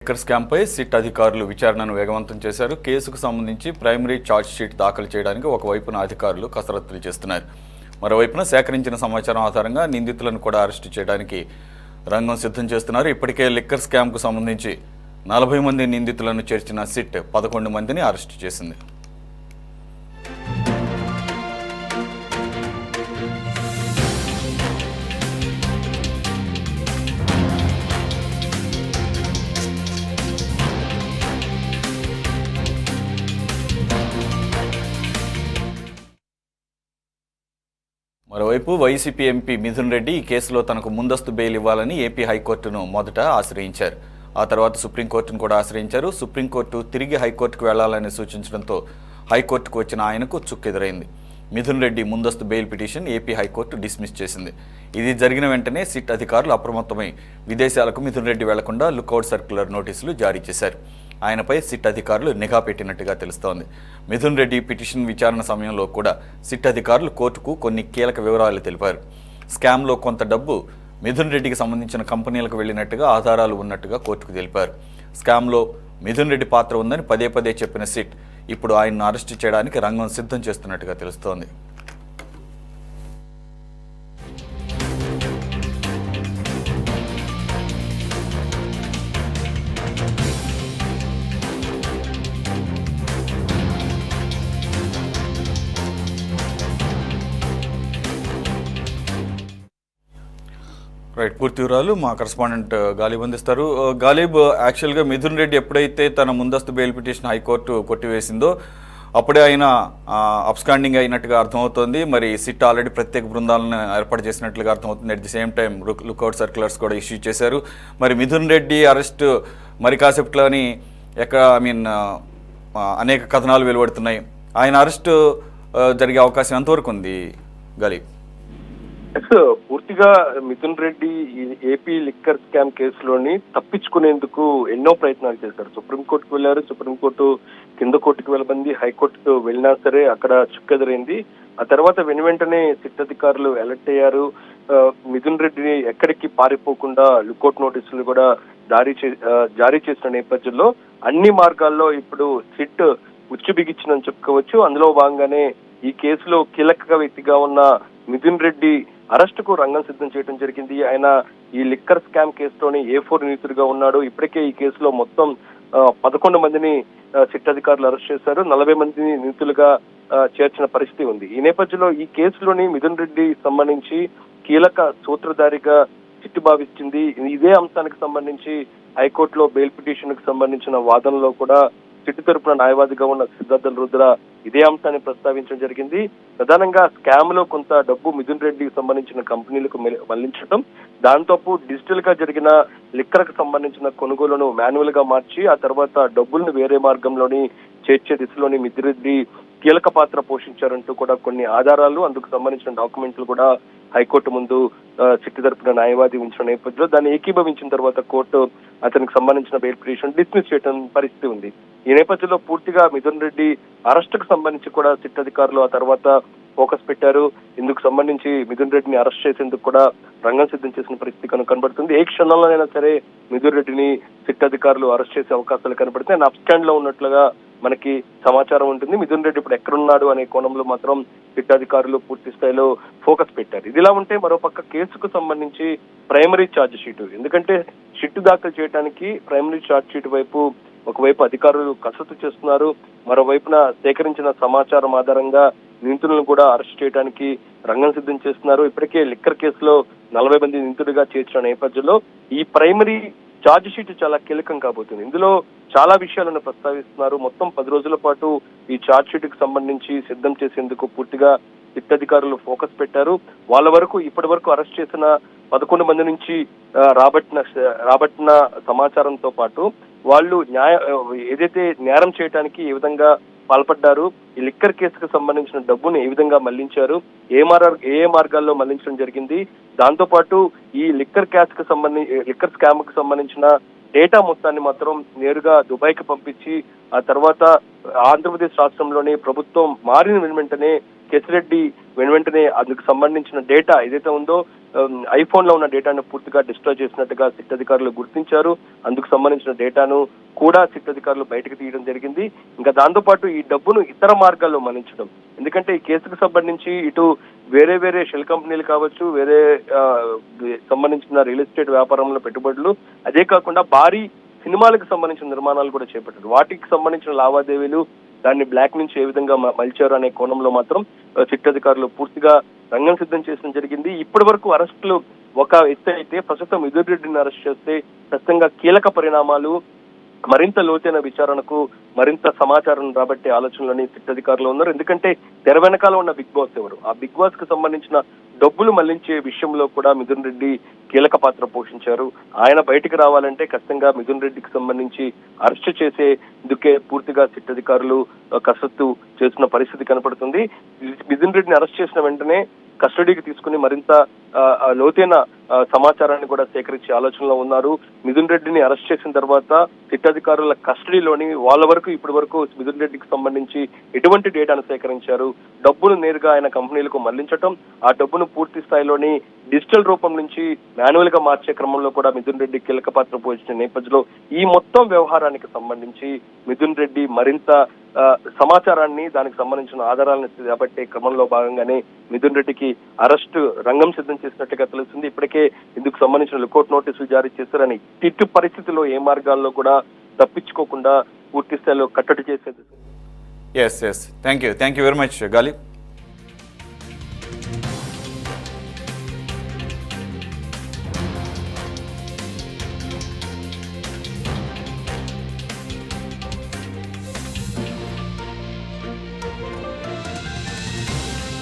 Liquor స్కామ్పై SIT అధికారులు విచారణను వేగవంతం చేశారు. కేసుకు సంబంధించి ప్రైమరీ ఛార్జ్ షీట్ దాఖలు చేయడానికి ఒకవైపున అధికారులు కసరత్తులు చేస్తున్నారు. మరోవైపున సేకరించిన సమాచారం ఆధారంగా నిందితులను కూడా అరెస్టు చేయడానికి రంగం సిద్ధం చేస్తున్నారు. ఇప్పటికే లిక్కర్ స్కామ్కు సంబంధించి 40 మంది నిందితులను చేర్చిన సిట్ 11 మందిని అరెస్టు చేసింది. మరోవైపు వైసీపీ ఎంపీ మిథున్ రెడ్డి ఈ కేసులో తనకు ముందస్తు బెయిల్ ఇవ్వాలని ఏపీ హైకోర్టును మొదట ఆశ్రయించారు. ఆ తర్వాత సుప్రీంకోర్టును కూడా ఆశ్రయించారు. సుప్రీంకోర్టు తిరిగి హైకోర్టుకు వెళ్లాలని సూచించడంతో హైకోర్టుకు వచ్చిన ఆయనకు చుక్కెదురైంది. మిథున్ రెడ్డి ముందస్తు bail petition AP high court dismiss చేసింది. ఇది జరిగిన వెంటనే సిట్ అధికారులు అప్రమత్తమై విదేశాలకు మిథున్ రెడ్డి వెళ్లకుండా లుకౌట్ సర్క్యులర్ నోటీసులు జారీ చేశారు. ఆయనపై సిట్ అధికారులు నిఘా పెట్టినట్టుగా తెలుస్తోంది. మిథున్ రెడ్డి పిటిషన్ విచారణ సమయంలో కూడా సిట్ అధికారులు కోర్టుకు కొన్ని కీలక వివరాలు తెలిపారు. స్కామ్లో కొంత డబ్బు మిథున్ రెడ్డికి సంబంధించిన కంపెనీలకు వెళ్లినట్టుగా ఆధారాలు ఉన్నట్టుగా కోర్టుకు తెలిపారు. స్కామ్లో మిథున్ రెడ్డి పాత్ర ఉందని పదే పదే చెప్పిన సిట్ ఇప్పుడు ఆయన్ను అరెస్టు చేయడానికి రంగం సిద్ధం చేస్తున్నట్టుగా తెలుస్తోంది. రైట్, పూర్తి వివరాలు మా కరెస్పాండెంట్ గాలిబ్ అందిస్తారు. గాలిబ్, యాక్చువల్గా మిథున్ రెడ్డి ఎప్పుడైతే తన ముందస్తు బెయిల్ పిటిషన్ హైకోర్టు కొట్టివేసిందో అప్పుడే ఆయన అబ్స్కాండింగ్ అయినట్టుగా అర్థమవుతోంది. మరి సిట్ ఆల్రెడీ ప్రత్యేక బృందాలను ఏర్పాటు చేసినట్లుగా అర్థమవుతుంది. At the same time lookout circulars కూడా ఇష్యూ చేశారు. మరి మిథున్ రెడ్డి అరెస్ట్ మరి కాసేపట్లోని అనేక కథనాలు వెలువడుతున్నాయి. ఆయన అరెస్టు జరిగే అవకాశం ఎంతవరకు ఉంది గాలిబ్? పూర్తిగా Mithun Reddy AP liquor scam కేసులోని తప్పించుకునేందుకు ఎన్నో ప్రయత్నాలు చేశారు. సుప్రీంకోర్టుకు వెళ్లారు, సుప్రీంకోర్టు కింద కోర్టుకు వెళ్ళింది, హైకోర్టుకు వెళ్ళినా సరే అక్కడ చుక్కెదురైంది. ఆ తర్వాత వెంటనే సిట్ అధికారులు అలర్ట్ అయ్యారు. మిథున్ రెడ్డిని ఎక్కడికి పారిపోకుండా లుకౌట్ నోటీసులు కూడా జారీ చేసిన నేపథ్యంలో అన్ని మార్గాల్లో ఇప్పుడు సిట్ ఉచ్చు బిగించిందని చెప్పుకోవచ్చు. అందులో భాగంగానే ఈ కేసులో కీలక వ్యక్తిగా ఉన్న మిథున్ రెడ్డి అరెస్టుకు రంగం సిద్ధం చేయడం జరిగింది. ఆయన ఈ లిక్కర్ స్కామ్ కేసులోని A4 నిందితుడిగా ఉన్నాడు. ఇప్పటికే ఈ కేసులో మొత్తం 11 మందిని సిట్ అధికారులు అరెస్ట్ చేశారు. 40 మందిని నిందితులుగా చేర్చిన పరిస్థితి ఉంది. ఈ నేపథ్యంలో ఈ కేసులోని మిథున్ రెడ్డి సంబంధించి కీలక సూత్రధారిగా సిట్ భావిస్తుంది. ఇదే అంశానికి సంబంధించి హైకోర్టులో బెయిల్ పిటిషన్ కు సంబంధించిన వాదనలో కూడా సిట్ తరపున న్యాయవాదిగా ఉన్న సిద్ధార్థ రుద్ర ఇదే అంశాన్ని ప్రస్తావించడం జరిగింది. ప్రధానంగా స్కామ్ లో కొంత డబ్బు మిథున్ రెడ్డికి సంబంధించిన కంపెనీలకు మళ్లించడం, దాంతోపు డిజిటల్ గా జరిగిన లిక్కర్ కు సంబంధించిన కొనుగోలును మాన్యువల్ గా మార్చి ఆ తర్వాత డబ్బులను వేరే మార్గంలోని చేర్చే దిశలోని మిథున్ రెడ్డి కీలక పాత్ర పోషించారంటూ కూడా కొన్ని ఆధారాలు, అందుకు సంబంధించిన డాక్యుమెంట్లు కూడా హైకోర్టు ముందు సిట్ తరపున న్యాయవాది ఉంచిన నేపథ్యంలో దాన్ని ఏకీభవించిన తర్వాత కోర్టు అతనికి సంబంధించిన బెయిల్ పిటిషన్ డిస్మిస్ చేయడం పరిస్థితి ఉంది. ఈ నేపథ్యంలో పూర్తిగా మిథున్ రెడ్డి అరెస్టుకు సంబంధించి కూడా సిట్ అధికారులు ఆ తర్వాత ఫోకస్ పెట్టారు. ఇందుకు సంబంధించి మిథున్ రెడ్డిని అరెస్ట్ చేసేందుకు కూడా రంగం సిద్ధం చేసిన పరిస్థితి కనబడుతుంది. ఏ క్షణంలోనైనా సరే మిథున్ రెడ్డిని సిట్ అధికారులు అరెస్ట్ చేసే అవకాశాలు కనబడుతున్నాయి. ఆయన అప్స్టాండ్ లో ఉన్నట్లుగా మనకి సమాచారం ఉంటుంది. మిథున్ రెడ్డి ఇప్పుడు ఎక్కడున్నాడు అనే కోణంలో మాత్రం సిట్ అధికారులు పూర్తి స్థాయిలో ఫోకస్ పెట్టారు. ఇదిలా ఉంటే మరోపక్క కేసుకు సంబంధించి ప్రైమరీ ఛార్జ్ షీటు, ఎందుకంటే షిట్ దాఖలు చేయడానికి ప్రైమరీ ఛార్జ్ షీట్ వైపు ఒకవైపు అధికారులు కసరత్తు చేస్తున్నారు, మరోవైపున సేకరించిన సమాచారం ఆధారంగా నిందితులను కూడా అరెస్ట్ చేయడానికి రంగం సిద్ధం చేస్తున్నారు. ఇప్పటికే లిక్కర్ కేసులో 40 మంది నిందితుడిగా చేర్చిన నేపథ్యంలో ఈ ప్రైమరీ ఛార్జ్ షీట్ చాలా కీలకం కాబోతుంది. ఇందులో చాలా విషయాలను ప్రస్తావిస్తున్నారు. మొత్తం 10 రోజుల పాటు ఈ ఛార్జ్ షీట్ కు సంబంధించి సిద్ధం చేసేందుకు పూర్తిగా సిట్ అధికారులు ఫోకస్ పెట్టారు. వాళ్ళ వరకు ఇప్పటి వరకు అరెస్ట్ చేసిన 11 మంది నుంచి రాబట్టిన సమాచారంతో పాటు వాళ్ళు ఏదైతే నేరం చేయడానికి ఏ విధంగా పాల్పడ్డారు, ఈ లిక్కర్ కేసుకు సంబంధించిన డబ్బును ఏ విధంగా మళ్లించారు, ఏ మార్గాల్లో మళ్లించడం జరిగింది, దాంతో పాటు ఈ లిక్కర్ స్కామ్ కు సంబంధించిన డేటా మొత్తాన్ని మాత్రం నేరుగా దుబాయ్కి పంపించి ఆ తర్వాత ఆంధ్రప్రదేశ్ రాష్ట్రంలోని ప్రభుత్వం మారిన వెంటనే కేసిరెడ్డి వెంటనే అందుకు సంబంధించిన డేటా ఏదైతే ఉందో ఐఫోన్ లో ఉన్న డేటాను పూర్తిగా డిస్ట్రాయ్ చేసినట్టుగా సిట్ అధికారులు గుర్తించారు. అందుకు సంబంధించిన డేటాను కూడా సిట్ అధికారులు బయటకు తీయడం జరిగింది. ఇంకా దాంతో పాటు ఈ డబ్బును ఇతర మార్గాల్లో మళ్లించడం, ఎందుకంటే ఈ కేసుకు సంబంధించి ఇటు వేరే వేరే షెల్ కంపెనీలు కావచ్చు, వేరే సంబంధించిన రియల్ ఎస్టేట్ వ్యాపారంలో పెట్టుబడులు, అదే కాకుండా భారీ సినిమాలకు సంబంధించిన నిర్మాణాలు కూడా చేపట్టారు. వాటికి సంబంధించిన లావాదేవీలు, దాన్ని బ్లాక్ నుంచి ఏ విధంగా మలిచారు అనే కోణంలో మాత్రం సిట్ అధికారులు పూర్తిగా రంగం సిద్ధం చేయడం జరిగింది. ఇప్పటి వరకు అరెస్టులు ఒక ఎత్తు అయితే, ప్రస్తుతం మిథున్ రెడ్డిని అరెస్ట్ చేస్తే ఖచ్చితంగా కీలక పరిణామాలు, మరింత లోతైన విచారణకు మరింత సమాచారం రాబట్టే ఆలోచనలోని సిట్ అధికారులు ఉన్నారు. ఎందుకంటే తెర వెనకాల ఉన్న బిగ్ బాస్ ఎవరు, ఆ బిగ్ బాస్ కు సంబంధించిన డబ్బులు మళ్లించే విషయంలో కూడా మిథున్ రెడ్డి కీలక పాత్ర పోషించారు. ఆయన బయటికి రావాలంటే ఖచ్చితంగా మిథున్ రెడ్డికి సంబంధించి అరెస్ట్ చేసేందుకే పూర్తిగా సిట్ అధికారులు కసరత్తు చేస్తున్న పరిస్థితి కనపడుతుంది. మిథున్ రెడ్డిని అరెస్ట్ చేసిన వెంటనే కస్టడీకి తీసుకుని మరింత లోతైన సమాచారాన్ని కూడా సేకరించే ఆలోచనలో ఉన్నారు. మిథున్ రెడ్డిని అరెస్ట్ చేసిన తర్వాత సిట్ అధికారుల కస్టడీలోని వాళ్ళ వరకు ఇప్పటి వరకు మిథున్ రెడ్డికి సంబంధించి ఎటువంటి డేటాను సేకరించారు, డబ్బును నేరుగా ఆయన కంపెనీలకు మళ్లించడం, ఆ డబ్బును పూర్తి స్థాయిలోని డిజిటల్ రూపం నుంచి మాన్యువల్ గా మార్చే క్రమంలో కూడా మిథున్ రెడ్డి కీలక పాత్ర పోషించిన నేపథ్యంలో ఈ మొత్తం వ్యవహారానికి సంబంధించి మిథున్ రెడ్డి మరింత సమాచారాన్ని, దానికి సంబంధించిన ఆధారాలను చేపట్టే క్రమంలో భాగంగానే మిథున్ రెడ్డికి అరెస్టు రంగం సిద్ధం చేసినట్టుగా తెలుస్తుంది. ఇప్పటికే ఇందుకు సంబంధించిన లుకౌట్ నోటీసులు జారీ చేశారని, ఇటు పరిస్థితిలో ఏ మార్గాల్లో కూడా తప్పించుకోకుండా పూర్తి స్థాయిలో కట్టడి చేసేది. Yes thank you very much Ghalib.